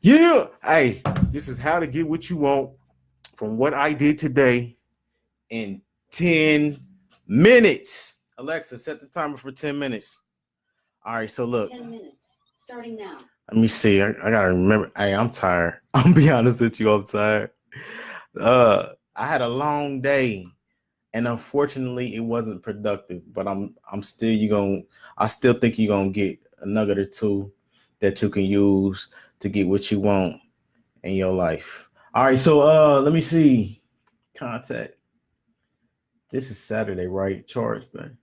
Yeah. Hey, this is how to get what you want from what I did today in 10 minutes. Alexa, set the timer for 10 minutes. All right, so look. 10 minutes, starting now. Let me see. I gotta remember. Hey, I'm tired. I'm be honest with you, I'm tired. I had a long day, and unfortunately, it wasn't productive. But I'm still I still think you're gonna get a nugget or two that you can use to get what you want in your life. All right, so let me see. Contact. This is Saturday, right? Charge, man.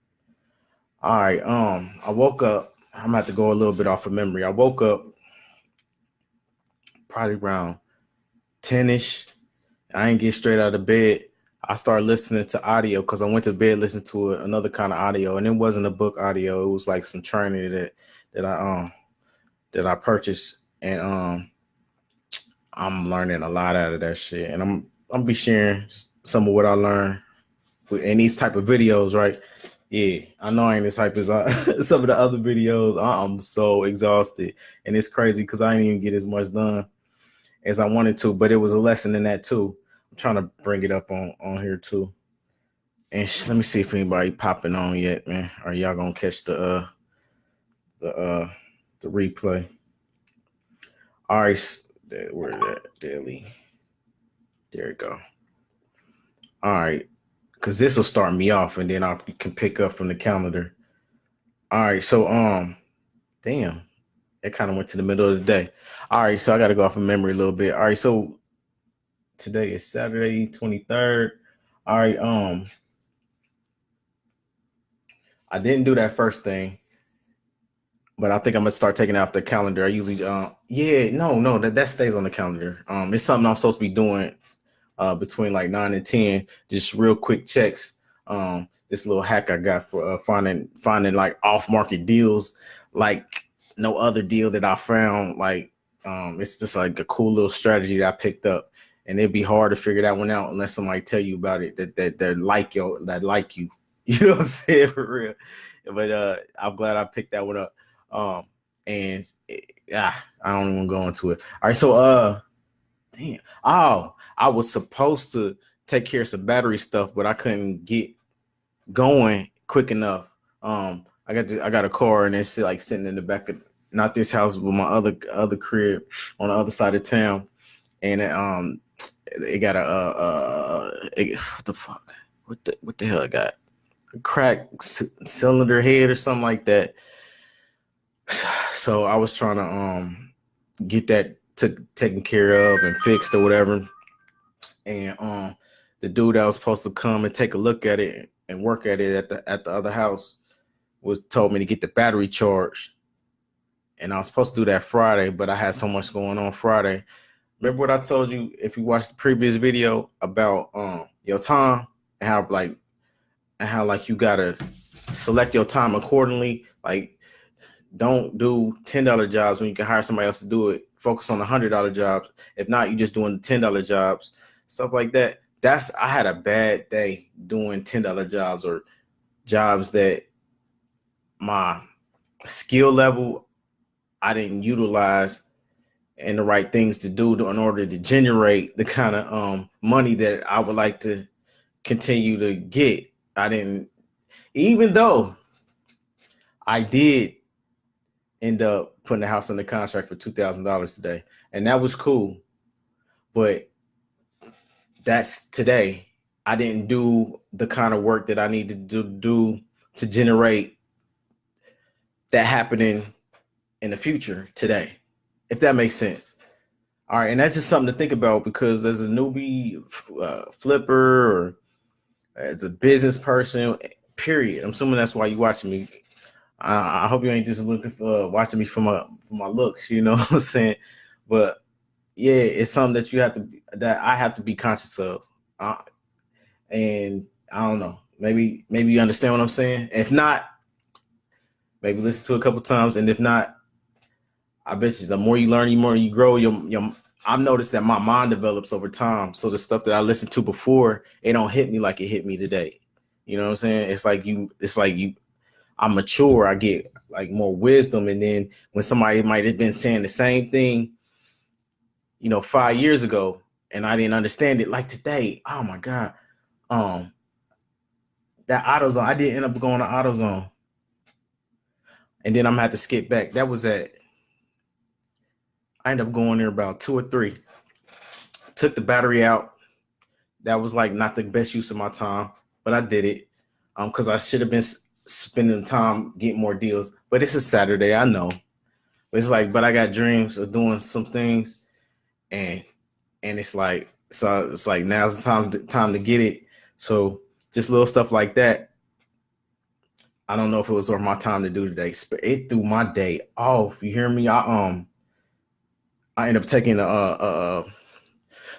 All right. I woke up. I'm gonna have to go a little bit off of memory. I woke up probably around 10ish. I ain't get straight out of bed. I started listening to audio because I went to bed listening to another kind of audio, and it wasn't a book audio. It was like some training that I purchased, and I'm learning a lot out of that shit. And I'm be sharing some of what I learned in these type of videos, right? Yeah, I know I ain't as hype as some of the other videos. I'm so exhausted, and it's crazy because I didn't even get as much done as I wanted to, but it was a lesson in that too. I'm trying to bring it up on here too. And let me see if anybody popping on yet, man. Are y'all gonna catch the uh the replay? All right, where that daily? There you go. All right, because this will start me off, and then I can pick up from the calendar. All right, so damn, it kind of went to the middle of the day. All right, so I got to go off of memory a little bit. All right, so today is Saturday, 23rd. All right, I didn't do that first thing, but I think I'm gonna start taking it off the calendar. I usually, no, that stays on the calendar. It's something I'm supposed to be doing between like 9 and 10, just real quick checks. This little hack I got for finding like off market deals, like no other deal that I found. Like it's just like a cool little strategy that I picked up, and it'd be hard to figure that one out unless somebody tell you about it that like you. You know what I'm saying, for real. But I'm glad I picked that one up. And I don't even go into it. All right, so damn. Oh, I was supposed to take care of some battery stuff, but I couldn't get going quick enough. I got a car, and it's like sitting in the back of not this house, but my other crib on the other side of town, and it got what the fuck? What the hell I got? A cracked cylinder head or something like that. So I was trying to get that taken care of and fixed or whatever. And the dude that was supposed to come and take a look at it and work at it at the other house told me to get the battery charged. And I was supposed to do that Friday, but I had so much going on Friday. Remember what I told you if you watched the previous video about your time and how you gotta select your time accordingly. Like, don't do $10 jobs when you can hire somebody else to do it. Focus on the $100 jobs. If not, you're just doing $10 jobs, stuff like that. I had a bad day doing $10 jobs or jobs that my skill level I didn't utilize and the right things to do in order to generate the kind of money that I would like to continue to get. I didn't, even though I did end up putting the house under contract for $2,000 today, and that was cool. But that's today. I didn't do the kind of work that I need to do to generate that happening in the future today, if that makes sense. All right, and that's just something to think about because as a newbie flipper or as a business person, period. I'm assuming that's why you're watching me. I hope you ain't just looking for watching me for my looks, you know what I'm saying? But yeah, it's something that I have to be conscious of. And I don't know, maybe you understand what I'm saying. If not, maybe listen to it a couple times. And if not, I bet you the more you learn, the more you grow. I've noticed that my mind develops over time. So the stuff that I listened to before, it don't hit me like it hit me today. You know what I'm saying? It's like I'm mature. I get like more wisdom. And then when somebody might have been saying the same thing 5 years ago, and I didn't understand it like today. Oh my God. That AutoZone, I did end up going to AutoZone. And then I'm gonna have to skip back. That was I ended up going there about 2 or 3. Took the battery out. That was like not the best use of my time, but I did it. Because I should have been spending time getting more deals. But it's a Saturday, I know. It's like, but I got dreams of doing some things, and it's like, so it's like now's the time to get it. So just little stuff like that. I don't know if it was worth my time to do today, but it threw my day off. You hear me? I ended up taking the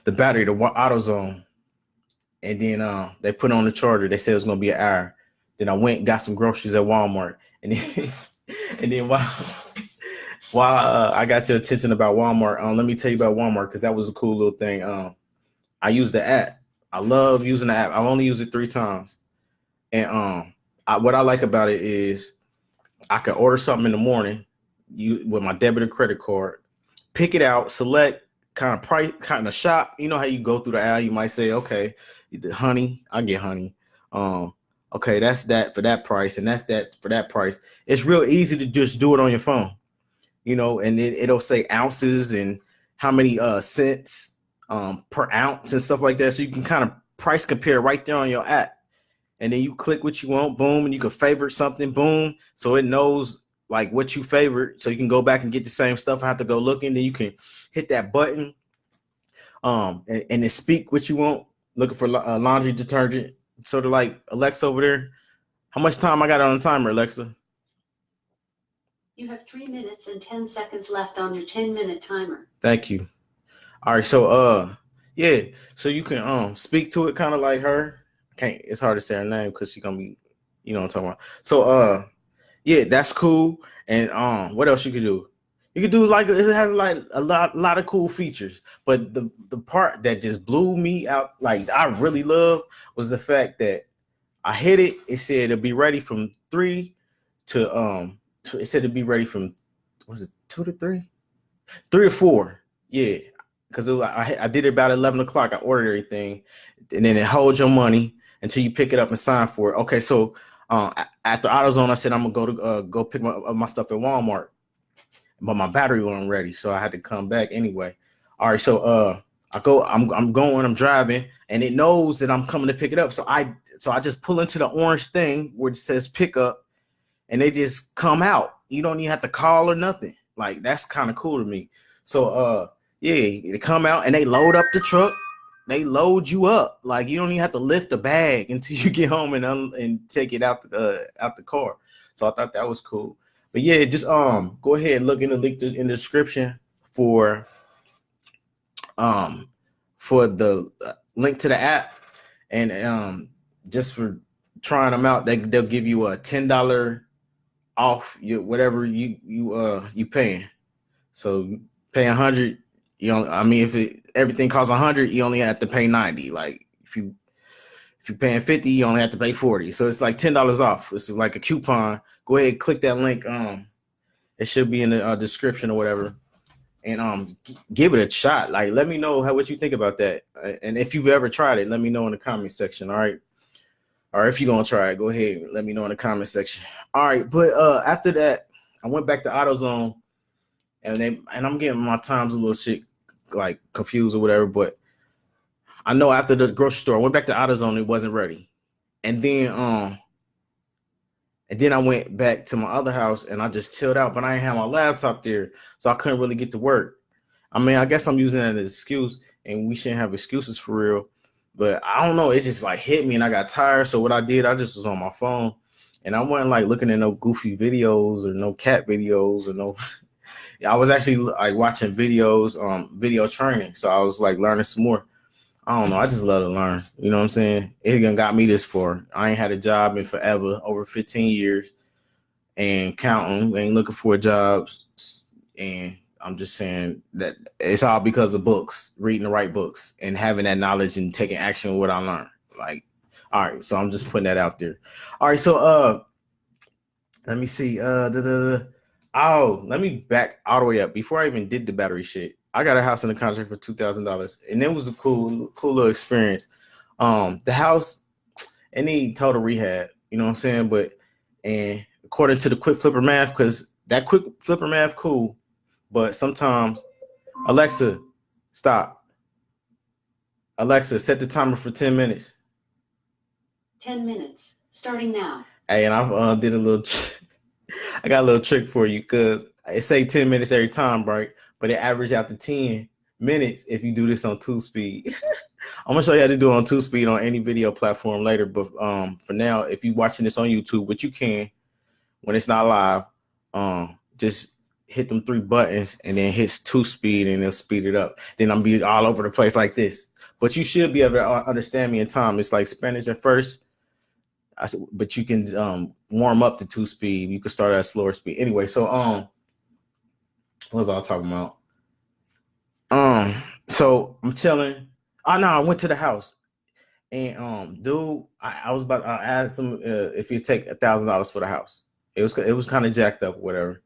battery to AutoZone, and then they put on the charger. They said it was gonna be an hour. Then I went and got some groceries at Walmart, and then and then while I got your attention about Walmart, let me tell you about Walmart, because that was a cool little thing. I use the app. I love using the app. I've only used it 3 times, and what I like about it is I can order something in the morning, with my debit or credit card, pick it out, select kind of price, kind of shop. You know how you go through the aisle, you might say, okay, honey, I get honey. Okay, that's that for that price, and that's that for that price. It's real easy to just do it on your phone, and it'll say ounces and how many cents per ounce and stuff like that. So you can kind of price compare right there on your app. And then you click what you want, boom, and you can favorite something, boom. So it knows like what you favorite. So you can go back and get the same stuff. I have to go looking. Then you can hit that button and then speak what you want, looking for laundry detergent. Sort of like Alexa over there. How much time I got on the timer, Alexa? You have 3 minutes and 10 seconds left on your 10-minute timer. Thank you. All right, so yeah, so you can speak to it kind of like her. It's hard to say her name because she's gonna be, what I'm talking about. So yeah, that's cool. And what else you could do? You could do like, it has like a lot of cool features. But the part that just blew me out, like I really love, was the fact that I hit it. It said it'll be ready from 3 to it said it'd be ready from, was it 2 to 3? 3 to 4. Yeah. Because I did it about 11 o'clock. I ordered everything, and then it holds your money until you pick it up and sign for it. Okay, so after AutoZone, I said I'm gonna go pick my stuff at Walmart, but my battery wasn't ready, so I had to come back anyway. All right, so I'm driving, and it knows that I'm coming to pick it up. So I just pull into the orange thing where it says pick up, and they just come out. You don't even have to call or nothing. Like, that's kind of cool to me. So yeah, they come out and they load up the truck. They load you up. Like, you don't even have to lift the bag until you get home and take it out the car. So I thought that was cool. But yeah, just go ahead and look in the link in the description for the link to the app, and just for trying them out, they'll give you a $10 off whatever you paying. So pay 100. If everything costs 100, you only have to pay 90. Like if you're paying 50, you only have to pay 40. So it's like $10 off. This is like a coupon. Go ahead, click that link. It should be in the description or whatever, and give it a shot. Like, let me know what you think about that, and if you've ever tried it, let me know in the comment section. All right, or if you're gonna try it, go ahead and let me know in the comment section. All right, but after that, I went back to AutoZone. And I'm getting my times a little shit like confused or whatever, but I know after the grocery store, I went back to AutoZone, it wasn't ready. And then I went back to my other house and I just chilled out, but I didn't have my laptop there, so I couldn't really get to work. I mean, I guess I'm using that as an excuse, and we shouldn't have excuses for real. But I don't know, it just like hit me and I got tired. So what I did, I just was on my phone, and I wasn't like looking at no goofy videos or no cat videos or no. I was actually like watching videos, video training. So I was like learning some more. I don't know. I just love to learn. You know what I'm saying? It got me this far. I ain't had a job in forever, over 15 years, and counting. Ain't looking for jobs. And I'm just saying that it's all because of books, reading the right books, and having that knowledge and taking action with what I learned. Like, all right. So I'm just putting that out there. All right. So let me see. Let me back all the way up before I even did the battery shit. I got a house in the contract for $2,000, and it was a cool little experience. The house, it need total rehab. You know what I'm saying? But and according to the quick flipper math, because that quick flipper math cool, but sometimes Alexa, stop. Alexa, set the timer for 10 minutes. 10 minutes, starting now. Hey, and I did a little. I got a little trick for you because it say 10 minutes every time, right? But it average out to 10 minutes if you do this on 2-speed. I'm gonna show you how to do it on 2-speed on any video platform later. But for now, if you're watching this on YouTube, which you can when it's not live, just hit them 3 buttons and then hit 2-speed and it'll speed it up. Then I'm be all over the place like this. But you should be able to understand me in time. It's like Spanish at first. But you can warm up to 2-speed. You can start at a slower speed. Anyway, so what was I talking about? So I'm chilling. Oh no, I went to the house, and dude, I was about to ask him if you take $1,000 for the house. It was kind of jacked up, whatever.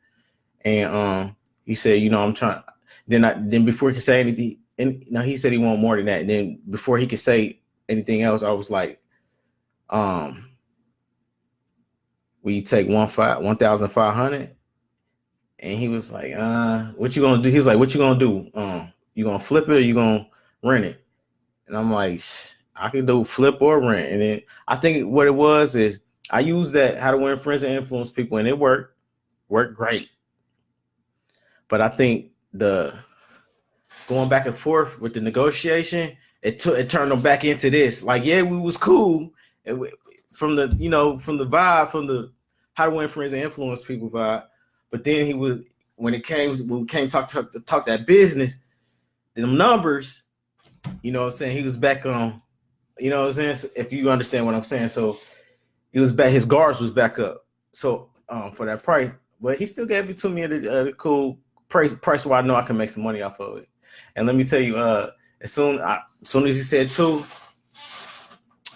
And he said, you know, I'm trying. Then before he could say anything, and no, he said he wanted more than that. And then before he could say anything else, I was like, will you take 1,500? And he was like, what you gonna do? He's like, what you gonna do? You gonna flip it or you gonna rent it? And I'm like, I can do flip or rent. And then I think what it was is I used that how to win friends and influence people, and it worked great. But I think the going back and forth with the negotiation, it turned them back into this. Like, yeah, we was cool from the vibe, from the how to win friends and influence people vibe. But then when we came talk that business, them numbers, you know what I'm saying? He was back on, you know what I'm saying? If you understand what I'm saying. So he was back, his guards was back up. So for that price, but he still gave it to me at a cool price where I know I can make some money off of it. And let me tell you, as soon as he said 2,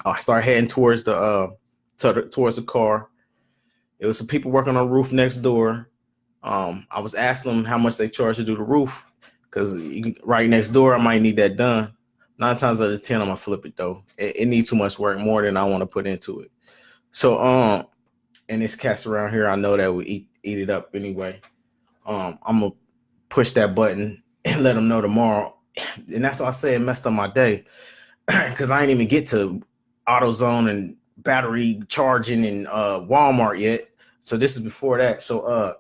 I started heading towards the car. It was some people working on the roof next door. I was asking them how much they charge to do the roof, because right next door I might need that done. 9 times out of 10, I'm gonna flip it though. It needs too much work, more than I want to put into it. So and this cats around here, I know that will eat it up anyway. I'm gonna push that button and let them know tomorrow. And that's why I say it messed up my day, because I ain't even get to AutoZone and battery charging and Walmart yet. So this is before that. So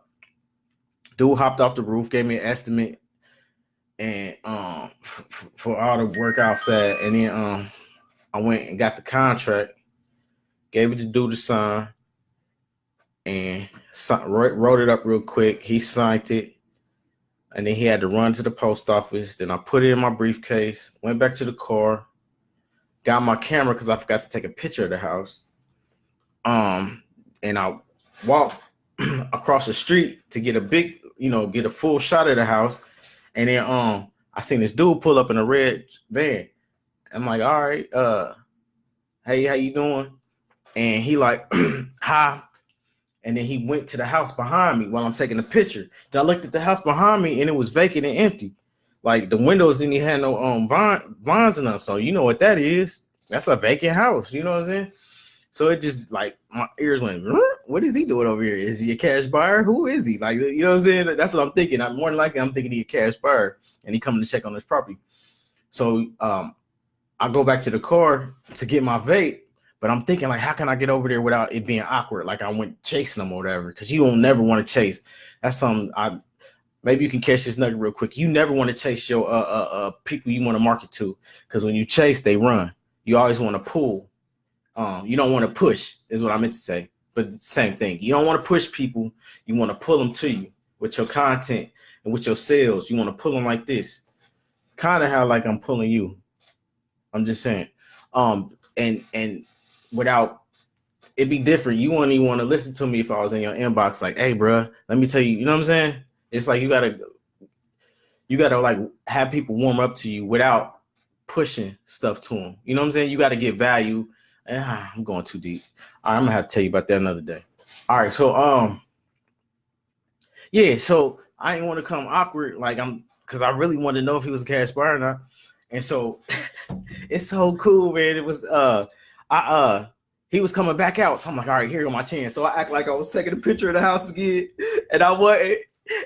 dude hopped off the roof, gave me an estimate, and for all the work outside. And then I went and got the contract, gave it to dude to sign, and wrote it up real quick. He signed it, and then he had to run to the post office. Then I put it in my briefcase, went back to the car, got my camera because I forgot to take a picture of the house. And I walked across the street to get get a full shot of the house. And then I seen this dude pull up in a red van. I'm like, all right, hey, how you doing? And he like, hi. And then he went to the house behind me while I'm taking a picture. Then I looked at the house behind me and it was vacant and empty. Like the windows didn't even have no blinds in them. So you know what that is. That's a vacant house. You know what I'm saying? So it just like my ears went, what is he doing over here? Is he a cash buyer? Who is he? Like, you know what I'm saying? That's what I'm thinking. I'm more than likely I'm thinking he's a cash buyer and he coming to check on his property. So I go back to the car to get my vape, but I'm thinking like, how can I get over there without it being awkward? Like I went chasing them or whatever, because you don't never want to chase. That's something maybe you can catch this nugget real quick. You never want to chase your people you want to market to, because when you chase, they run. You always want to pull. You don't want to push, is what I meant to say. But it's the same thing. You don't want to push people. You want to pull them to you with your content and with your sales. You want to pull them like this. Kind of how like I'm pulling you. I'm just saying. And without it'd be different. You wouldn't even want to listen to me if I was in your inbox like, hey, bro, let me tell you, you know what I'm saying? It's like you gotta like have people warm up to you without pushing stuff to them. You know what I'm saying? You got to get value. I'm going too deep. All right, I'm gonna have to tell you about that another day. All right, so yeah, so I didn't want to come awkward, like I'm because I really wanted to know if he was a cash buyer or not. And so it's so cool, man. It was he was coming back out. So I'm like, all right, here go my chance. So I act like I was taking a picture of the house again, and I wasn't.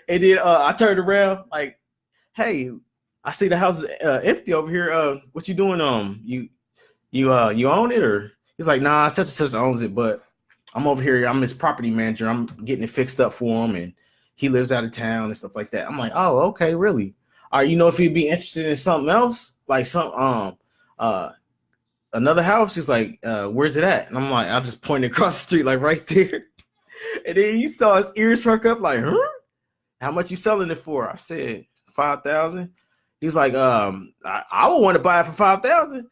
And then I turned around like, hey, I see the house is empty over here. What you doing? You own it? Or he's like, nah, such and such owns it, but I'm over here. I'm his property manager. I'm getting it fixed up for him, and he lives out of town and stuff like that. I'm like, oh, okay, really? All right, you know, if he'd be interested in something else, like some another house, he's like, where's it at? And I'm like, I just pointed across the street, like right there. And then he saw his ears perk up, like, huh? How much you selling it for? I said, 5,000. He was like, I would want to buy it for 5,000.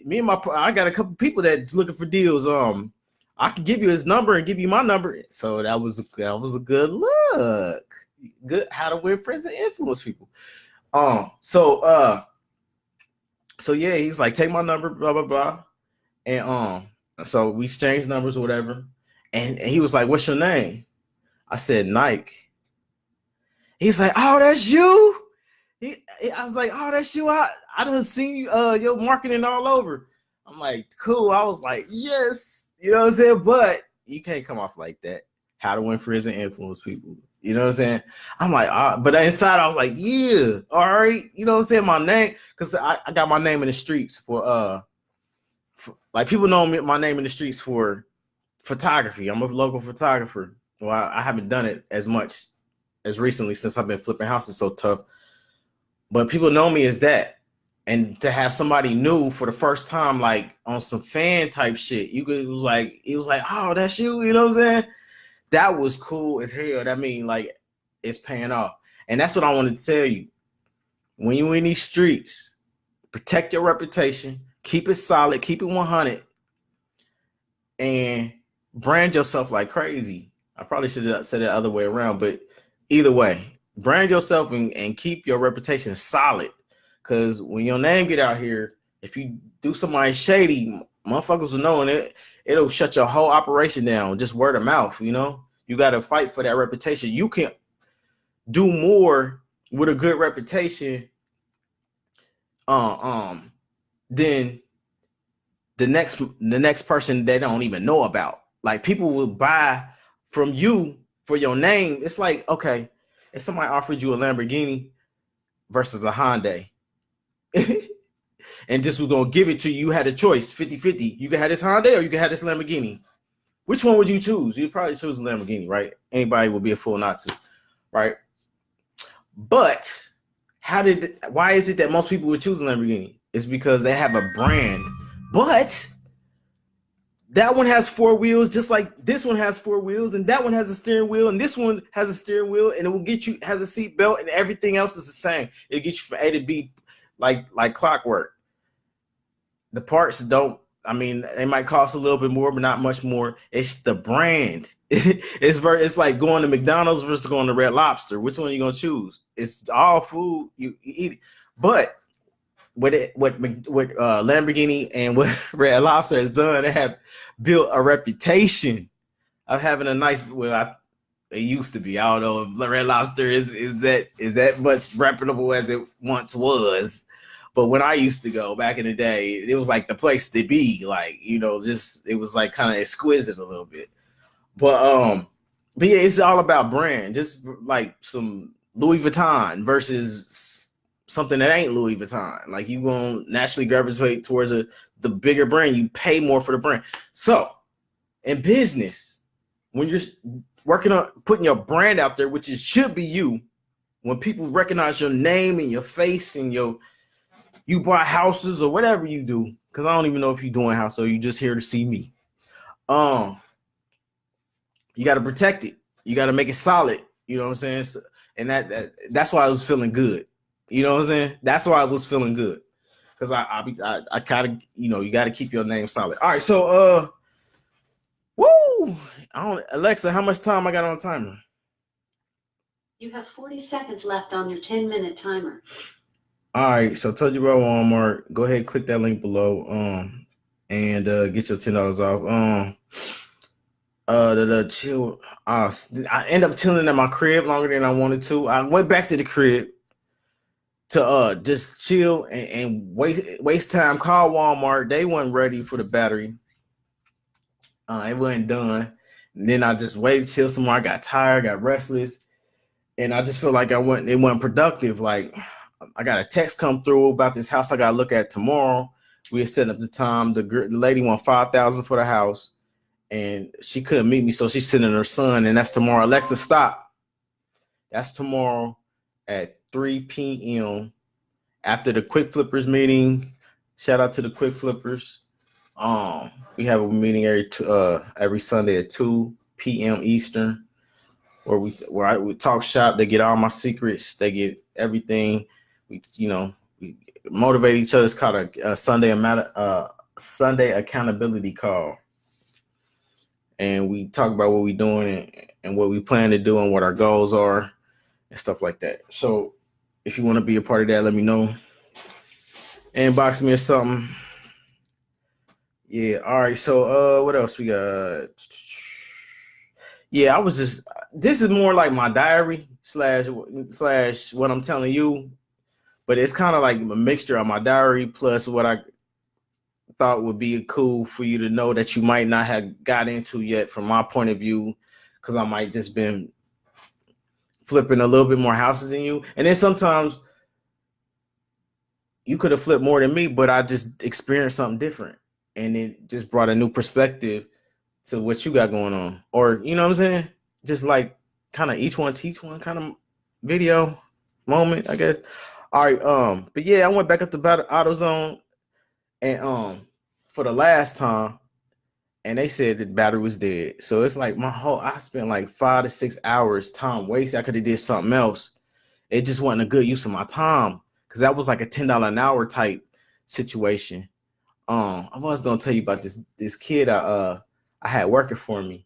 Me and I got a couple people that's looking for deals. I can give you his number and give you my number. So that was a good look. Good how to win friends and influence people. So yeah, he was like, take my number, blah blah blah, and so we exchanged numbers or whatever, and he was like, what's your name? I said Nykel. He's like, oh, that's you. I was like, oh, that's you. I done seen your marketing all over. I'm like, cool. I was like, yes, you know what I'm saying? But you can't come off like that. How to win friends and influence people. You know what I'm saying? I'm like, but inside I was like, yeah, all right. You know what I'm saying? My name, because I got my name in the streets for like people know me, my name in the streets for photography. I'm a local photographer. Well, I haven't done it as much as recently since I've been flipping houses so tough. But people know me as that. And to have somebody new for the first time, like on some fan type shit, it was like, oh, that's you, you know what I'm saying? That was cool as hell. That mean, like, it's paying off. And that's what I wanted to tell you. When you in these streets, protect your reputation, keep it solid, keep it 100, and brand yourself like crazy. I probably should have said it the other way around, but either way, brand yourself and keep your reputation solid. Because when your name get out here, if you do somebody shady, motherfuckers will know, and it'll shut your whole operation down. Just word of mouth, you know. You got to fight for that reputation. You can do more with a good reputation, than the next person they don't even know about. Like, people will buy from you for your name. It's like, okay, if somebody offered you a Lamborghini versus a Hyundai, and this was gonna give it to you, you had a choice, 50-50. You could have this Hyundai or you could have this Lamborghini. Which one would you choose? You'd probably choose a Lamborghini, right? Anybody would be a fool not to, right? But why is it that most people would choose a Lamborghini? It's because they have a brand. But that one has 4 wheels, just like this one has 4 wheels, and that one has a steering wheel, and this one has a steering wheel, and it will get you, has a seat belt, and everything else is the same. It'll get you from A to B like clockwork. The parts don't, I mean, they might cost a little bit more, but not much more. It's the brand. It's like going to McDonald's versus going to Red Lobster. Which one are you gonna choose? It's all food, you eat it. But what Lamborghini and what Red Lobster has done, they have built a reputation of having a nice. It used to be. I don't know if Red Lobster is that much reputable as it once was. But when I used to go back in the day, it was like the place to be. Like, you know, just it was like kind of exquisite a little bit. But yeah, it's all about brand. Just like some Louis Vuitton versus something that ain't Louis Vuitton. Like, you gonna naturally gravitate towards the bigger brand. You pay more for the brand. So in business, when you're working on putting your brand out there, which should be you, when people recognize your name and your face and you buy houses or whatever you do, because I don't even know if you're doing house or you just here to see me. You got to protect it. You got to make it solid. You know what I'm saying? So, and that's why I was feeling good. You know what I'm saying? That's why I was feeling good, because I kind of, you know, you got to keep your name solid. All right, so Alexa, how much time I got on timer? You have 40 seconds left on your 10-minute timer. All right, so told you about Walmart. Go ahead, click that link below, and get your $10 off. Chill. I end up chilling at my crib longer than I wanted to. I went back to the crib to just chill and waste time. Call Walmart. They wasn't ready for the battery. It wasn't done. And then I just waited, chill some more. I got tired, got restless, and I just feel like it wasn't productive. Like I got a text come through about this house I gotta look at tomorrow. We were setting up the time. The lady want $5,000 for the house, and she couldn't meet me, so she's sending her son, and that's tomorrow. Alexa, stop. That's tomorrow at 3 p.m. after the Quick Flippers meeting. Shout out to the Quick Flippers. We have a meeting every Sunday at 2 p.m. Eastern, where we talk shop. They get all my secrets. They get everything. We motivate each other. It's called a Sunday accountability call, and we talk about what we're doing and what we plan to do and what our goals are and stuff like that. So if you want to be a part of that, let me know. Inbox me or something. Yeah. All right. So what else we got? Yeah, this is more like my diary slash what I'm telling you, but it's kind of like a mixture of my diary plus what I thought would be cool for you to know that you might not have got into yet from my point of view, because I might just been flipping a little bit more houses than you. And then sometimes you could have flipped more than me, but I just experienced something different. And it just brought a new perspective to what you got going on. Or, you know what I'm saying? Just like kind of each one teach one kind of video moment, I guess. All right. But yeah, I went back up to AutoZone and for the last time, and they said the battery was dead. So it's like I spent like 5 to 6 hours time wasted. I could have did something else. It just wasn't a good use of my time, because that was like a $10 an hour type situation. I was gonna tell you about this kid I had working for me.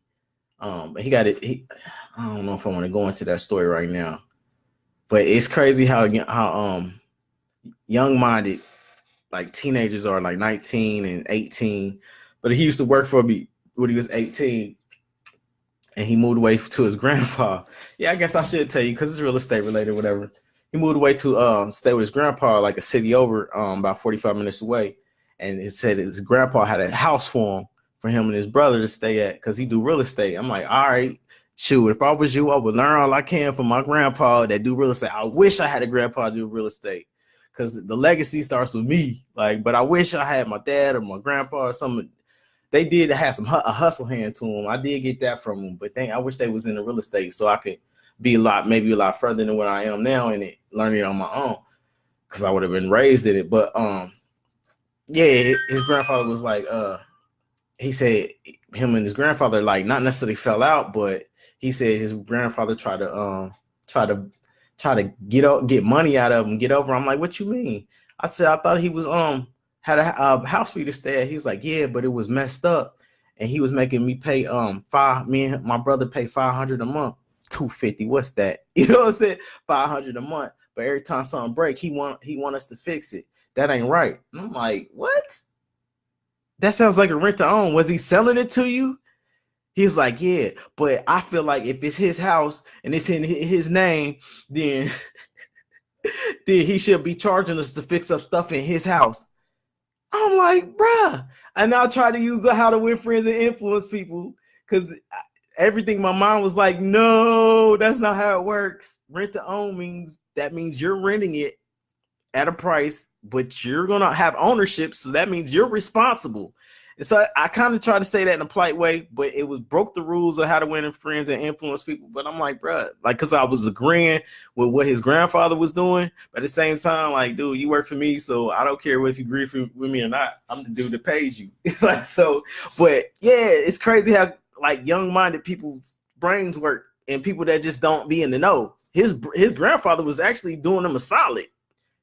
He got it. I don't know if I want to go into that story right now, but it's crazy how young-minded like teenagers are, like 19 and 18. But he used to work for me when he was 18, and he moved away to his grandpa. Yeah, I guess I should tell you because it's real estate related, whatever. He moved away to stay with his grandpa, like a city over, about 45 minutes away. And it said his grandpa had a house for him and his brother to stay at, because he do real estate. I'm like, all right, shoot, if I was you, I would learn all I can from my grandpa that do real estate. I wish I had a grandpa do real estate, because the legacy starts with me. Like, but I wish I had my dad or my grandpa or something. They did have a hustle hand to them. I did get that from them, but I wish they was in the real estate so I could be maybe a lot further than what I am now in it, learning it on my own, because I would have been raised in it. But yeah, his grandfather was like, he said him and his grandfather like not necessarily fell out, but he said his grandfather tried to get money out of him, get over. I'm like, what you mean? I said, I thought he was had a house for you to stay at. He was like, yeah, but it was messed up, and he was making me pay me and my brother pay $500 a month. $250, what's that? You know what I'm saying? $500 a month, but every time something break, he want us to fix it. That ain't right. And I'm like, what? That sounds like a rent to own. Was he selling it to you? He's like, yeah, but I feel like if it's his house and it's in his name, then he should be charging us to fix up stuff in his house. I'm like, bruh. And I try to use the how to win friends and influence people, because everything in my mind was like, no, that's not how it works. Rent to own means you're renting it at a price, but you're going to have ownership. So that means you're responsible. And so I kind of try to say that in a polite way, but it was broke the rules of how to win friends and influence people. But I'm like, bro, like, because I was agreeing with what his grandfather was doing. But at the same time, like, dude, you work for me, so I don't care if you agree with me or not. I'm the dude that pays you. Like, so, but yeah, it's crazy how like young-minded people's brains work, and people that just don't be in the know. His grandfather was actually doing them a solid,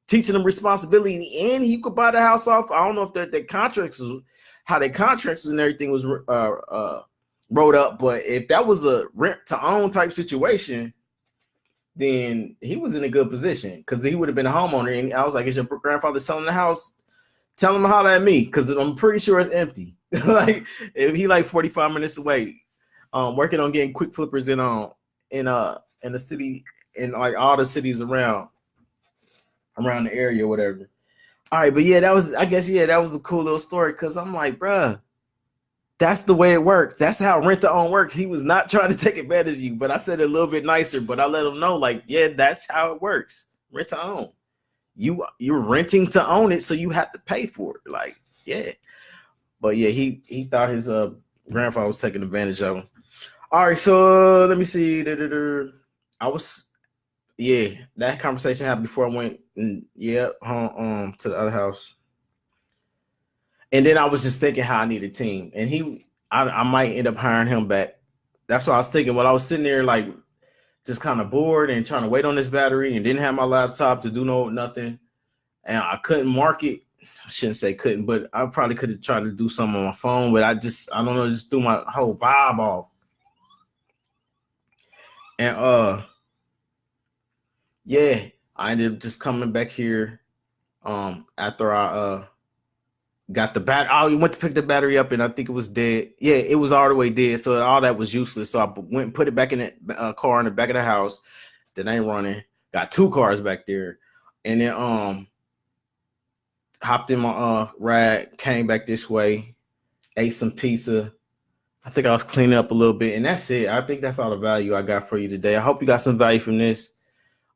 teaching them responsibility, and he could buy the house off. I don't know if their contracts was how their contracts and everything was wrote up, but if that was a rent to own type situation, then he was in a good position, because he would have been a homeowner. And I was like, is your grandfather selling the house? Tell him to holler at me, because I'm pretty sure it's empty. Like, if he like 45 minutes away, working on getting quick flippers in the city, and like all the cities around. around the area or whatever. All right, but yeah, that was a cool little story because I'm like, bruh, that's the way it works. That's how rent to own works. He was not trying to take advantage of you, but I said it a little bit nicer, but I let him know, like, yeah, that's how it works. Rent to own. You're renting to own it, so you have to pay for it. Like, yeah. But yeah, he thought his grandfather was taking advantage of him. All right, so let me see. I was that conversation happened before I went to the other house. And then I was just thinking how I need a team. And I might end up hiring him back. That's what I was thinking. While I was sitting there like just kind of bored and trying to wait on this battery and didn't have my laptop to do nothing. And I couldn't market. I shouldn't say couldn't, but I probably could have tried to do something on my phone, but I don't know, just threw my whole vibe off. And yeah, I ended up just coming back here after I got the battery. I went to pick the battery up and I think it was dead. Yeah, it was all the way dead. So all that was useless. So I went and put it back in the car in the back of the house that ain't running. Got 2 cars back there. And then hopped in my ride, came back this way, ate some pizza. I think I was cleaning up a little bit, and that's it. I think that's all the value I got for you today. I hope you got some value from this.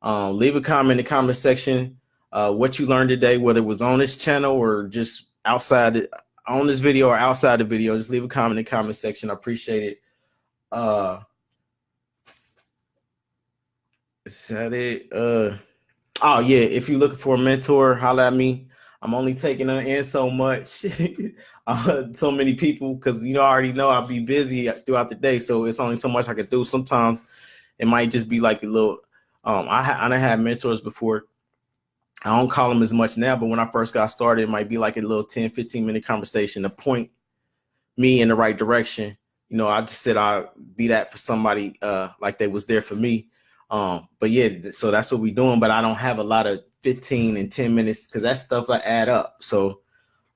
Leave a comment in the comment section what you learned today, whether it was on this channel or just on this video or outside the video. Just leave a comment in the comment section. I appreciate it. Is that it? Oh yeah, if you're looking for a mentor, holla at me. I'm only taking in so much, so many people, because I already know I'll be busy throughout the day, so it's only so much I can do. Sometimes it might just be like a little. I had mentors before. I don't call them as much now, but when I first got started, it might be like a little 10, 15-minute conversation to point me in the right direction. I just said I'd be that for somebody like they was there for me. But yeah, so that's what we're doing. But I don't have a lot of 15 and 10 minutes because that stuff I add up. So,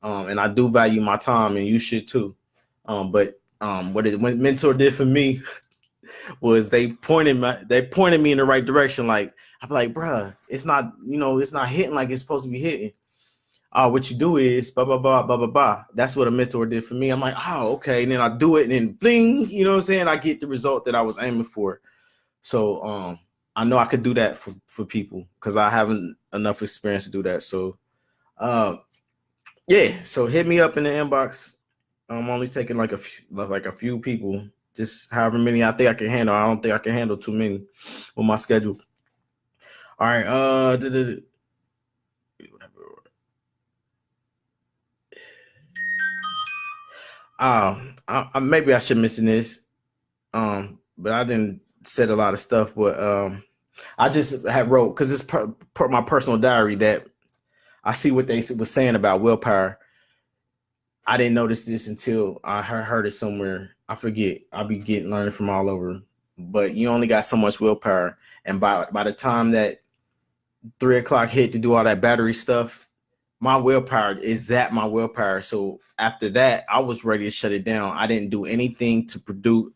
and I do value my time, and you should too. But what mentor did for me was they pointed me in the right direction. Like I'm like, bruh, it's not hitting like it's supposed to be hitting. What you do is blah blah blah blah blah blah. That's what a mentor did for me. I'm like, oh, okay. And then I do it, and then bling, you know what I'm saying? I get the result that I was aiming for. So I know I could do that for people because I haven't enough experience to do that. So yeah, so hit me up in the inbox. I'm only taking like a few people, just however many I think I can handle. I don't think I can handle too many with my schedule. All right, maybe I should mention this, but I didn't said a lot of stuff, but I just had wrote because it's my personal diary that I see what they was saying about willpower. I didn't notice this until I heard it somewhere. I forget. I'll be learning from all over, but you only got so much willpower, and by the time that 3 o'clock hit to do all that battery stuff, my willpower is at my willpower. So after that, I was ready to shut it down. I didn't do anything to produce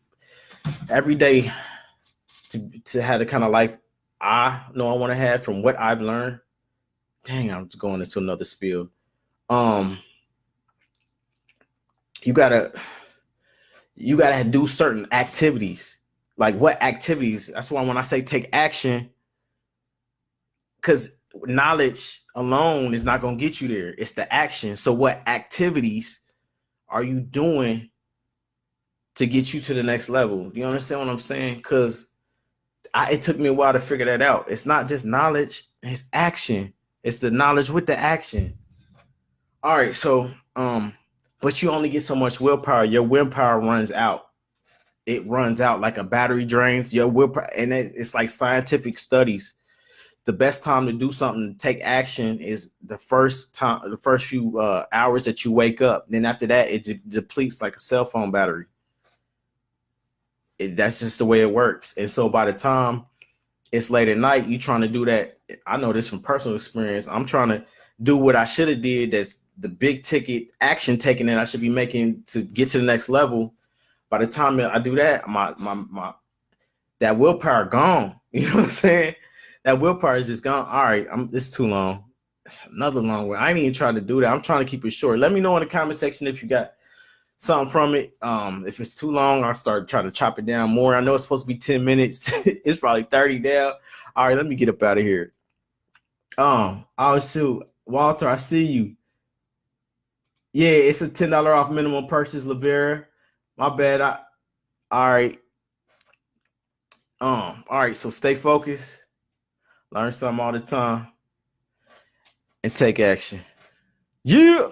every day to have the kind of life I know I want to have from what I've learned. Dang, I'm going into another spiel. You gotta do certain activities. Like what activities? That's why when I say take action, because knowledge alone is not going to get you there. It's the action. So what activities are you doing to get you to the next level? Do you understand what I'm saying? Because it took me a while to figure that out. It's not just knowledge, it's action. It's the knowledge with the action. All right, so but you only get so much willpower. Your willpower runs out. It runs out like a battery drains. Your willpower, and it's like scientific studies. The best time to do something, to take action, is the first few hours that you wake up. Then after that, it depletes like a cell phone battery. That's just the way it works. And so by the time it's late at night, you trying to do that. I know this from personal experience. I'm trying to do what I should have did. That's the big ticket action taking that I should be making to get to the next level. By the time I do that, my that willpower gone. You know what I'm saying? That willpower is just gone. All right, it's too long. Another long way. I ain't even trying to do that. I'm trying to keep it short. Let me know in the comment section if you got something from it. If it's too long, I'll start trying to chop it down more. I know it's supposed to be 10 minutes. It's probably 30 down. All right, let me get up out of here. Oh shoot, Walter, I see you. Yeah, it's a $10 off minimum purchase, Lavera. My bad. All right. All right, so stay focused, learn something all the time, and take action. Yeah.